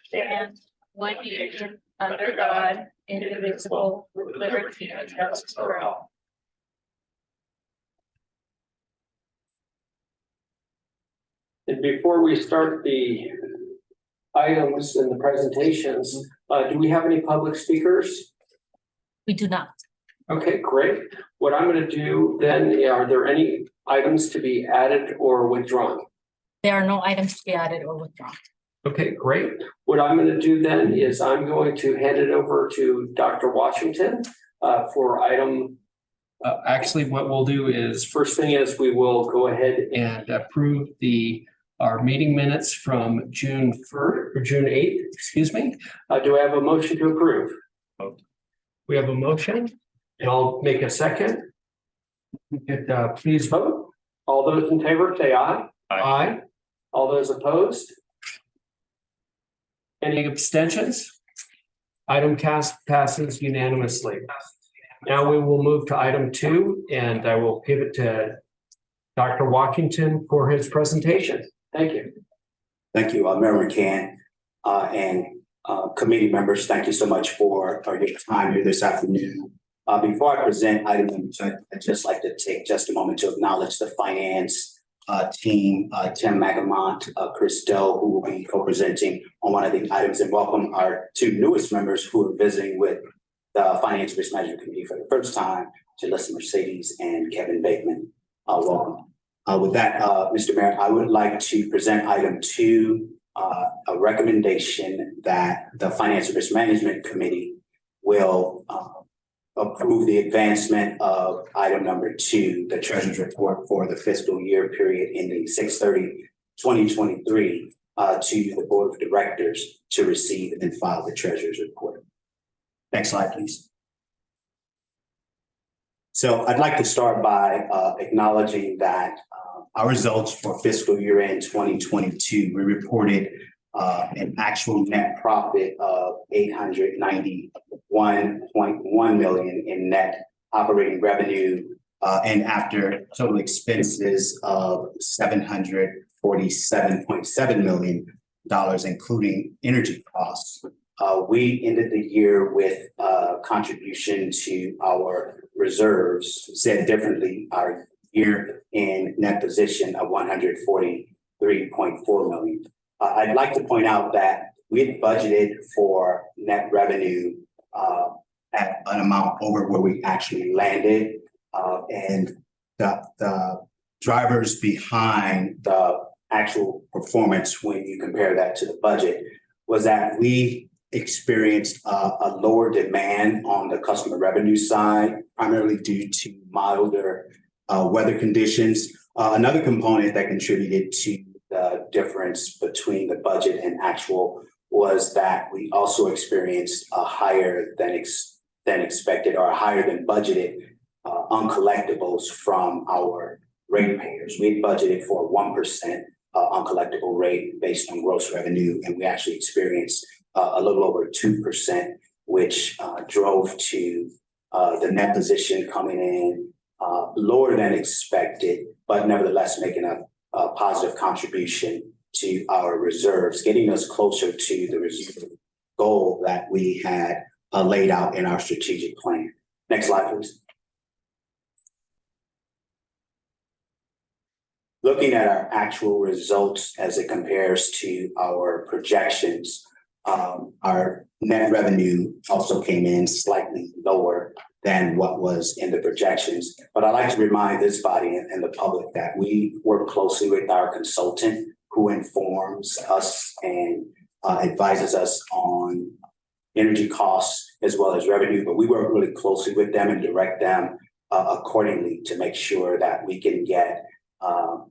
stand one nation under God, indivisible, with liberty and justice for all. And before we start the items and the presentations, do we have any public speakers? We do not. Okay, great. What I'm going to do then, are there any items to be added or withdrawn? There are no items to be added or withdrawn. Okay, great. What I'm going to do then is I'm going to hand it over to Dr. Washington for item. Actually, what we'll do is first thing is we will go ahead and approve our meeting minutes from June 1st or June 8th, excuse me. Do I have a motion to approve? We have a motion and I'll make a second. Please vote. All those in favor say aye. Aye. All those opposed? Any abstentions? Item passes unanimously. Now we will move to item 2 and I will give it to Dr. Washington for his presentation. Thank you. Thank you, Mayor McCann and committee members. Thank you so much for your time here this afternoon. Before I present item number 2, I'd just like to take just a moment to acknowledge the finance team, Tim Magamont, Chris Doe, who will be co-presenting on one of the items, and welcome our 2 newest members who are visiting with the Finance Risk Management Committee for the first time, Jalissa Mercedes and Kevin Bateman. Welcome. With that, Mr. Mayor, I would like to present item 2, a recommendation that the Finance and Risk Management Committee will approve the advancement of item number 2, the Treasurer's Report for the fiscal year period ending 6/30/2023, to the Board of Directors to receive and file the Treasurer's Report. Next slide, please. So I'd like to start by acknowledging that our results for fiscal year end 2022, we reported an actual net profit of $891.1 million in net operating revenue, and after total expenses of $747.7 million, including energy costs. We ended the year with contribution to our reserves, said differently, our year in net position of $143.4 million. I'd like to point out that we had budgeted for net revenue at an amount over where we actually landed, and the drivers behind the actual performance when you compare that to the budget was that we experienced a lower demand on the customer revenue side, primarily due to milder weather conditions. Another component that contributed to the difference between the budget and actual was that we also experienced a higher than expected or higher than budgeted uncollectibles from our ratepayers. We budgeted for a 1% uncollectible rate based on gross revenue, and we actually experienced a little over 2%, which drove to the net position coming in lower than expected, but nevertheless making a positive contribution to our reserves, getting us closer to the reserve goal that we had laid out in our strategic plan. Next slide, please. Looking at our actual results as it compares to our projections, our net revenue also came in slightly lower than what was in the projections. But I'd like to remind this body and the public that we work closely with our consultant who informs us and advises us on energy costs as well as revenue, but we work really closely with them and direct them accordingly to make sure that we can get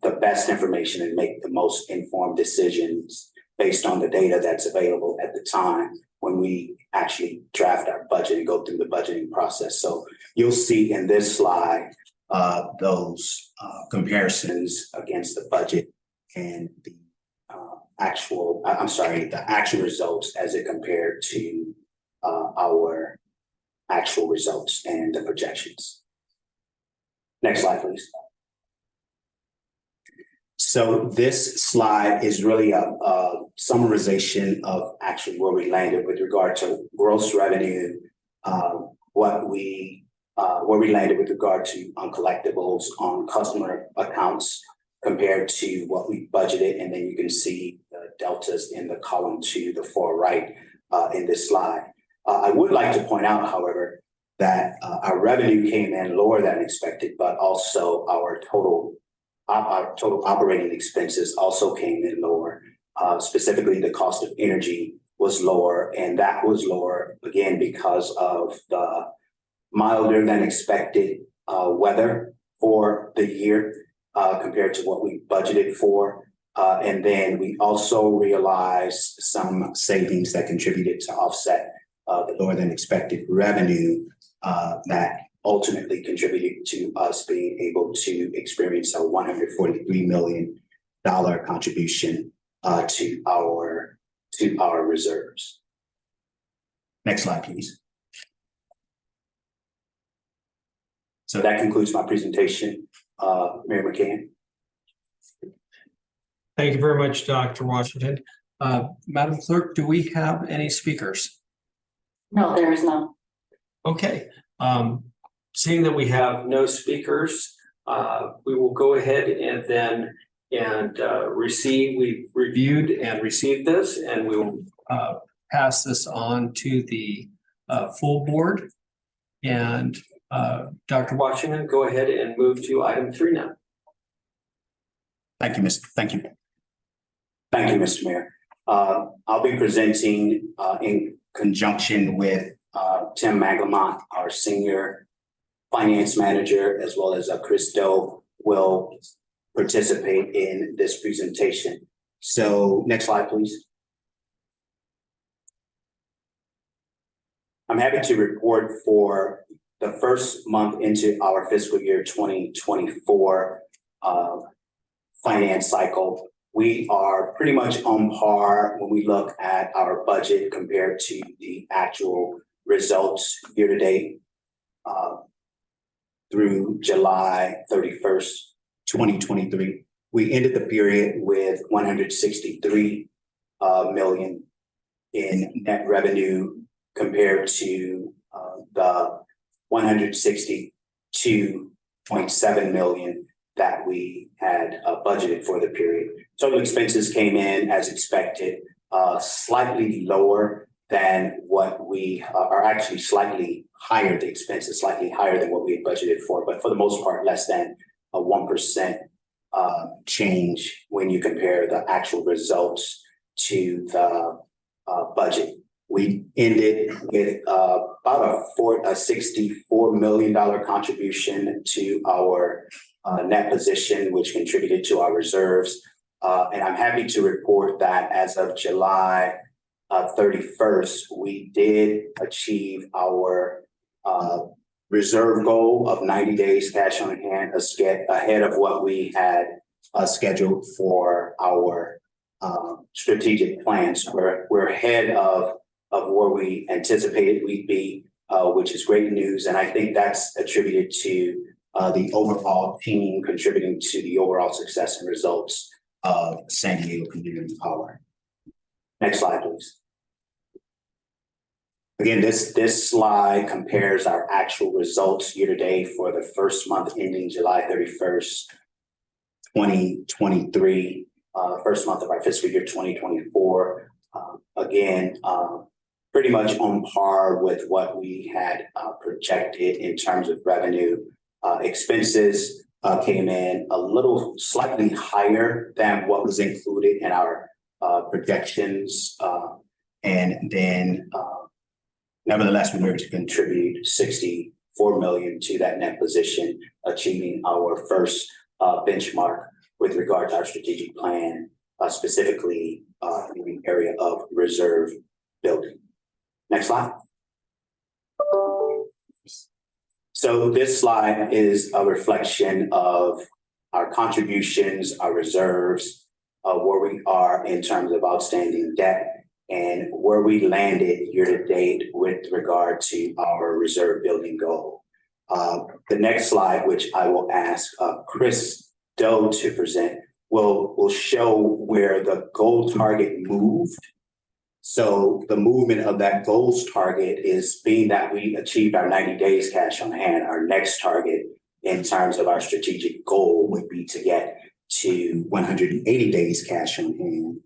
the best information and make the most informed decisions based on the data that's available at the time when we actually draft our budget and go through the budgeting process. So you'll see in this slide those comparisons against the budget and the actual results as it compared to our actual results and the projections. Next slide, please. So this slide is really a summarization of actually where we landed with regard to gross revenue, where we landed with regard to uncollectibles on customer accounts compared to what we budgeted, and then you can see the deltas in the column to the far right in this slide. I would like to point out, however, that our revenue came in lower than expected, but also our total operating expenses also came in lower. Specifically, the cost of energy was lower, and that was lower again because of the milder than expected weather for the year compared to what we budgeted for. And then we also realized some savings that contributed to offset the lower than expected revenue that ultimately contributed to us being able to experience a $143 million contribution to our reserves. Next slide, please. So that concludes my presentation. Mayor McCann. Thank you very much, Dr. Washington. Madam Clerk, do we have any speakers? No, there is none. Okay. Seeing that we have no speakers, we will go ahead and then we've reviewed and received this, and we will pass this on to the full board. And Dr. Washington, go ahead and move to item 3 now. Thank you, Mr. Mayor. I'll be presenting in conjunction with Tim Maglemont, our senior finance manager, as well as Chris Doe will participate in this presentation. So next slide, please. I'm happy to report for the first month into our fiscal year 2024 finance cycle, we are pretty much on par when we look at our budget compared to the actual results year to date through July 31st, 2023. We ended the period with $163 million in net revenue compared to the $162.7 million that we had budgeted for the period. Total expenses came in as expected, slightly lower than what we are actually slightly higher. The expenses slightly higher than what we had budgeted for, but for the most part, less than a 1% change when you compare the actual results to the budget. We ended with about a $64 million contribution to our net position, which contributed to our reserves. And I'm happy to report that as of July 31st, we did achieve our reserve goal of 90 days cash on hand, ahead of what we had scheduled for our strategic plans. We're ahead of where we anticipated we'd be, which is great news. And I think that's attributed to the overall team contributing to the overall success and results of San Diego Community Power. Next slide, please. Again, this slide compares our actual results year to date for the first month ending July 31st, 2023, first month of our fiscal year 2024. Again, pretty much on par with what we had projected in terms of revenue. Expenses came in a little slightly higher than what was included in our projections. And then nevertheless, we were able to contribute $64 million to that net position, achieving our first benchmark with regard to our strategic plan, specifically in the area of reserve building. Next slide. So this slide is a reflection of our contributions, our reserves, where we are in terms of outstanding debt, and where we landed year to date with regard to our reserve building goal. The next slide, which I will ask Chris Doe to present, will show where the goal target moved. So the movement of that goals target is being that we achieved our 90 days cash on hand. Our next target in terms of our strategic goal would be to get to 180 days cash on hand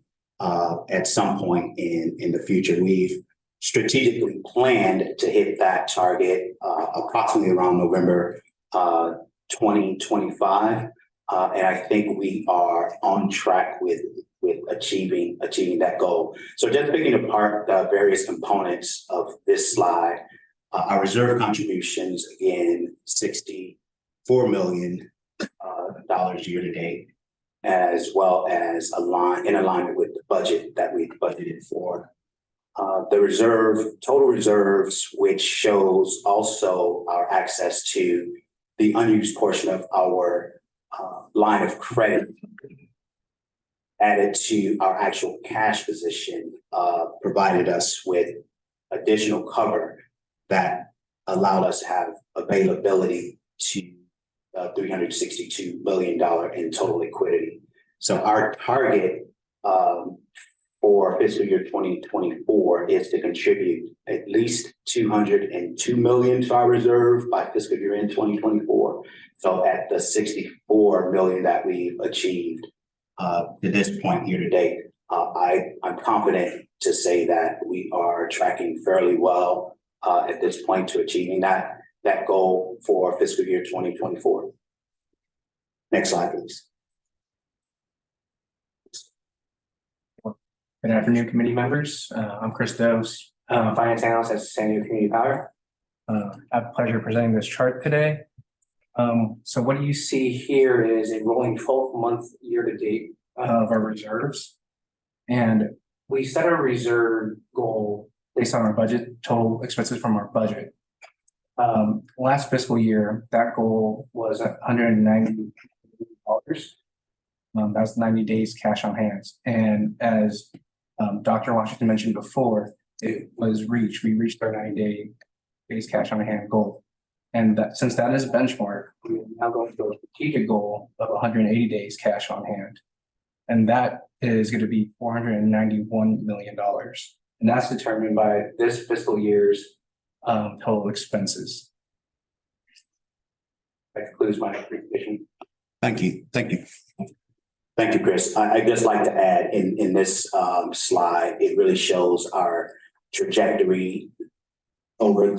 at some point in the future. We've strategically planned to hit that target approximately around November 2025. And I think we are on track with achieving that goal. So just picking apart the various components of this slide, our reserve contributions, again, $64 million year to date, as well as in alignment with the budget that we budgeted for. The total reserves, which shows also our access to the unused portion of our line of credit, added to our actual cash position, provided us with additional cover that allowed us to have availability to $362 million in total liquidity. So our target for fiscal year 2024 is to contribute at least $202 million to our reserve by fiscal year end 2024. So at the $64 million that we've achieved to this point year to date, I'm confident to say that we are tracking fairly well at this point to achieving that goal for fiscal year 2024. Next slide, please. Good afternoon, committee members. I'm Chris Dose, finance analyst at San Diego Community Power. I have the pleasure of presenting this chart today. So what you see here is a rolling 12-month year-to-date of our reserves. And we set our reserve goal based on our budget, total expenses from our budget. Last fiscal year, that goal was $190 million. That was 90 days cash on hand. And as Dr. Washington mentioned before, it was reached. We reached our 90 days cash on hand goal. And that since that is a benchmark, we are now going to a strategic goal of 180 days cash on hand. And that is going to be $491 million. And that's determined by this fiscal year's total expenses. That concludes my presentation. Thank you. Thank you, Chris. I'd just like to add in this slide, it really shows our trajectory over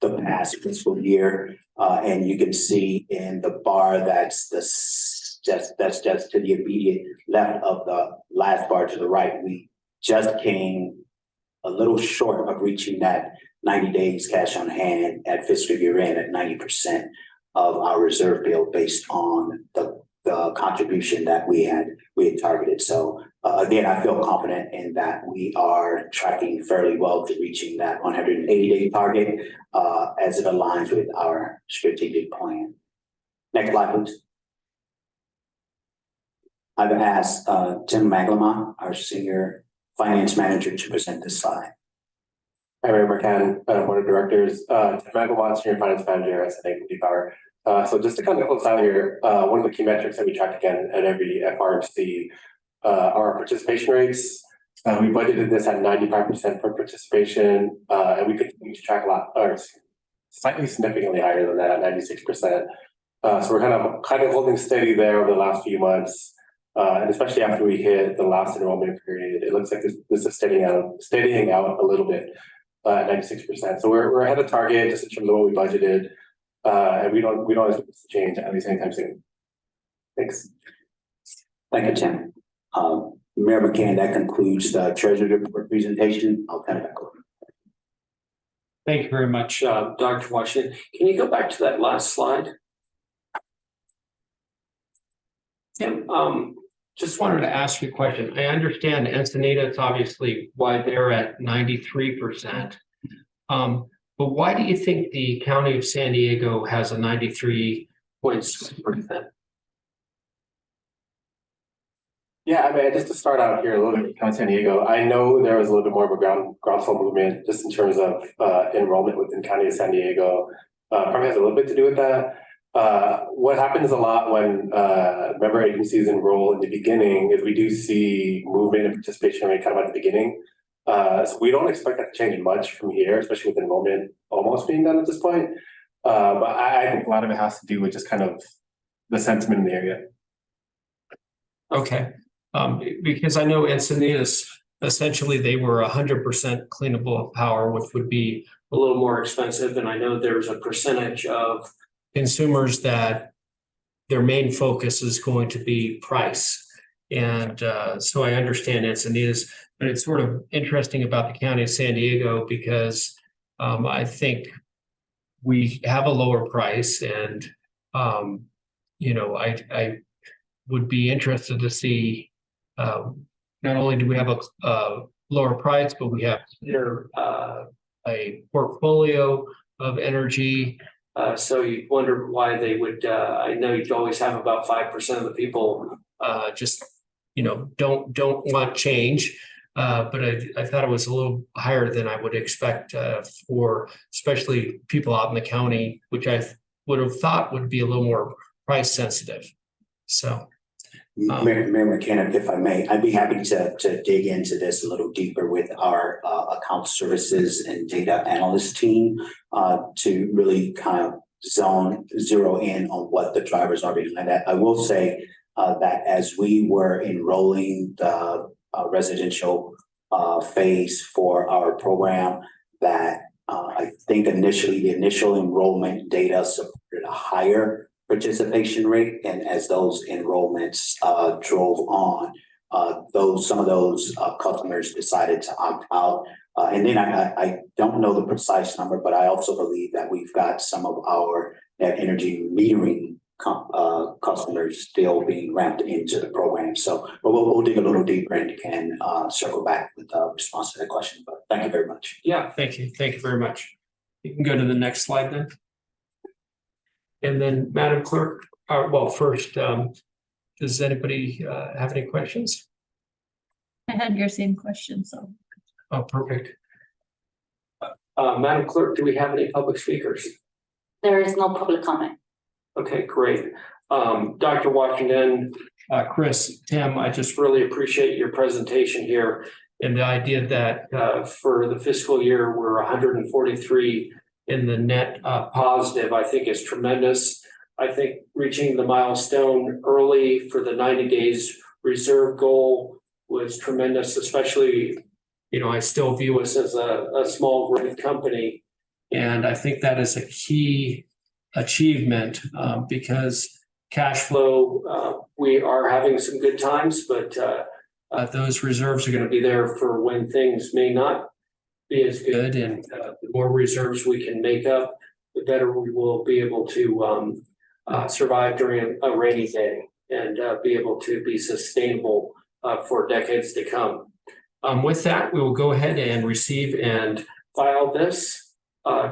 the past fiscal year. And you can see in the bar that's just to the immediate left of the last bar to the right, we just came a little short of reaching that 90 days cash on hand at fiscal year end at 90% of our reserve bill based on the contribution that we had targeted. So again, I feel confident in that we are tracking fairly well to reaching that 180-day target as it aligns with our strategic plan. Next slide, please. I've asked Tim Maglemont, our senior finance manager, to present this slide. Hi, Mayor Marcan, Board of Directors, Tim Maglemont, senior finance manager at San Diego Community Power. So just to kind of close out here, one of the key metrics that we track again at every FRMC are our participation rates. We budgeted this at 95% for participation, and we continue to track a lot, or slightly significantly higher than that at 96%. So we're kind of holding steady there over the last few months, and especially after we hit the last enrollment period, it looks like this is steadying out a little bit at 96%. So we're ahead of target just in terms of what we budgeted. And we don't expect this to change at least anytime soon. Thanks. Thank you, Tim. Mayor McCann, that concludes the Treasury Report presentation. I'll turn it back over. Thank you very much, Dr. Washington. Can you go back to that last slide? Tim, just wanted to ask you a question. I understand Encinitas is obviously why they're at 93%. But why do you think the County of San Diego has a 93.6%? Yeah, I mean, just to start out here a little bit with County of San Diego, I know there was a little bit more of a groundswell movement just in terms of enrollment within County of San Diego. Probably has a little bit to do with that. What happens a lot when member agencies enroll in the beginning is we do see movement and participation rate kind of at the beginning. So we don't expect that to change much from here, especially with enrollment almost being done at this point. But I think a lot of it has to do with just kind of the sentiment in the area. Okay, because I know Encinitas, essentially they were 100% cleanable power, which would be a little more expensive. And I know there's a percentage of consumers that their main focus is going to be price. And so I understand Encinitas, but it's sort of interesting about the county of San Diego because I think we have a lower price and I would be interested to see not only do we have a lower price, but we have a portfolio of energy. So you wonder why they would, I know you'd always have about 5% of the people just, don't want change. But I thought it was a little higher than I would expect for especially people out in the county, which I would have thought would be a little more price sensitive. So. Mayor McKenna, if I may, I'd be happy to dig into this a little deeper with our account services and data analyst team to really kind of zero in on what the drivers are behind that. I will say that as we were enrolling the residential phase for our program, that I think initially the initial enrollment data supported a higher participation rate, and as those enrollments drove on, some of those customers decided to opt out. And then I don't know the precise number, but I also believe that we've got some of our net energy metering customers still being ramped into the program. So but we'll dig a little deeper and can circle back with a response to that question. But thank you very much. Yeah, thank you. Thank you very much. You can go to the next slide then. And then, Madam Clerk, first, does anybody have any questions? I had your same question, so. Oh, perfect. Madam Clerk, do we have any public speakers? There is no public comment. Okay, great. Dr. Washington, Chris, Tim, I just really appreciate your presentation here and the idea that for the fiscal year, we're 143 in the net positive, I think is tremendous. I think reaching the milestone early for the 90 days reserve goal was tremendous, especially, I still view us as a small growth company. And I think that is a key achievement because cash flow, we are having some good times, but those reserves are going to be there for when things may not be as good, and the more reserves we can make up, the better we will be able to survive during a rainy day and be able to be sustainable for decades to come. With that, we will go ahead and receive and file this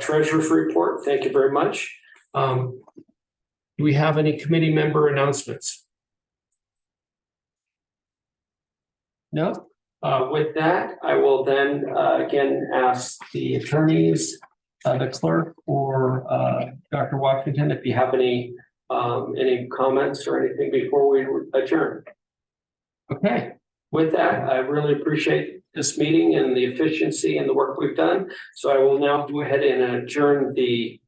treasurer's report. Thank you very much. Do we have any committee member announcements? No? With that, I will then again ask the attorneys, the clerk, or Dr. Washington, if you have any comments or anything before we adjourn. Okay, with that, I really appreciate this meeting and the efficiency and the work we've done. So I will now go ahead and adjourn the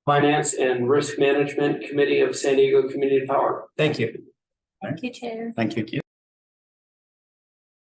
Finance and Risk Management Committee of San Diego Community Power. Thank you. Thank you, Chair. Thank you.